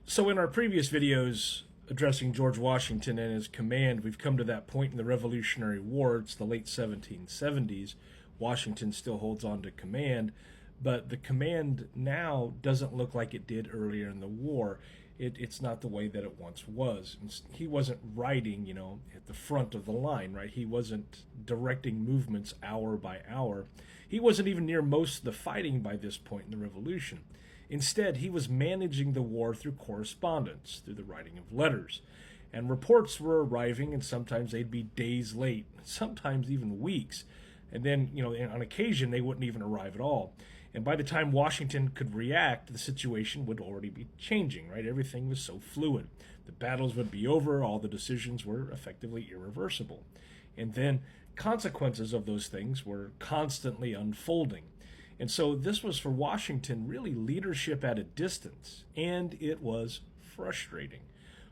So, in our previous videos addressing George Washington and his command, we've come to that point in the Revolutionary War. It's the late 1770s. Washington still holds on to command, but the command now doesn't look like it did earlier in the war. It's not the way that it once was. He wasn't riding, at the front of the line, right? He wasn't directing movements hour by hour. He wasn't even near most of the fighting by this point in the Revolution. Instead, he was managing the war through correspondence, through the writing of letters. And reports were arriving, and sometimes they'd be days late, sometimes even weeks. And then, on occasion, they wouldn't even arrive at all. And by the time Washington could react, the situation would already be changing, right? Everything was so fluid. The battles would be over, all the decisions were effectively irreversible. And then consequences of those things were constantly unfolding. And so this was for Washington really leadership at a distance, and it was frustrating.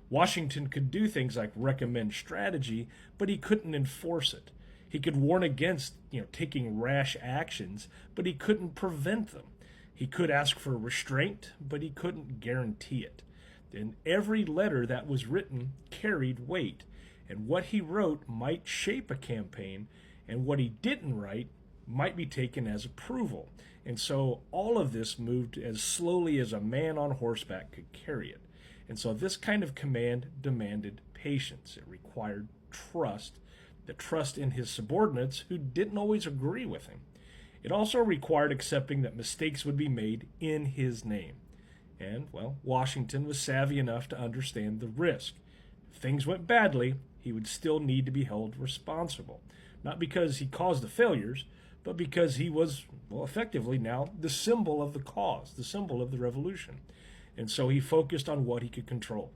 Washington could do things like recommend strategy, but he couldn't enforce it. He could warn against, taking rash actions, but he couldn't prevent them. He could ask for restraint, but he couldn't guarantee it. And every letter that was written carried weight, and what he wrote might shape a campaign, and what he didn't write might be taken as approval. And so all of this moved as slowly as a man on horseback could carry it. And so this kind of command demanded patience. It required trust, the trust in his subordinates who didn't always agree with him. It also required accepting that mistakes would be made in his name. And, well, Washington was savvy enough to understand the risk. If things went badly, he would still need to be held responsible. Not because he caused the failures, but because he was, effectively now the symbol of the cause, the symbol of the revolution. And so he focused on what he could control,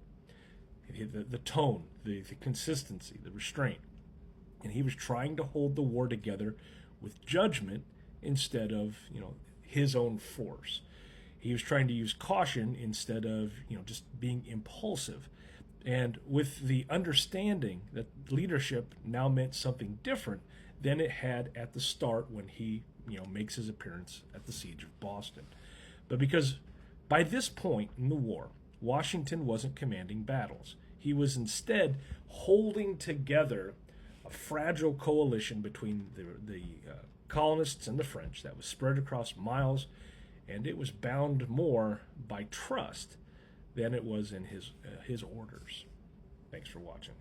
the tone, the consistency, the restraint. And he was trying to hold the war together with judgment instead of, his own force. He was trying to use caution instead of, just being impulsive. And with the understanding that leadership now meant something different than it had at the start when he, makes his appearance at the Siege of Boston. But because by this point in the war, Washington wasn't commanding battles. He was instead holding together a fragile coalition between the colonists and the French that was spread across miles, and it was bound more by trust than it was in his orders. Thanks for watching.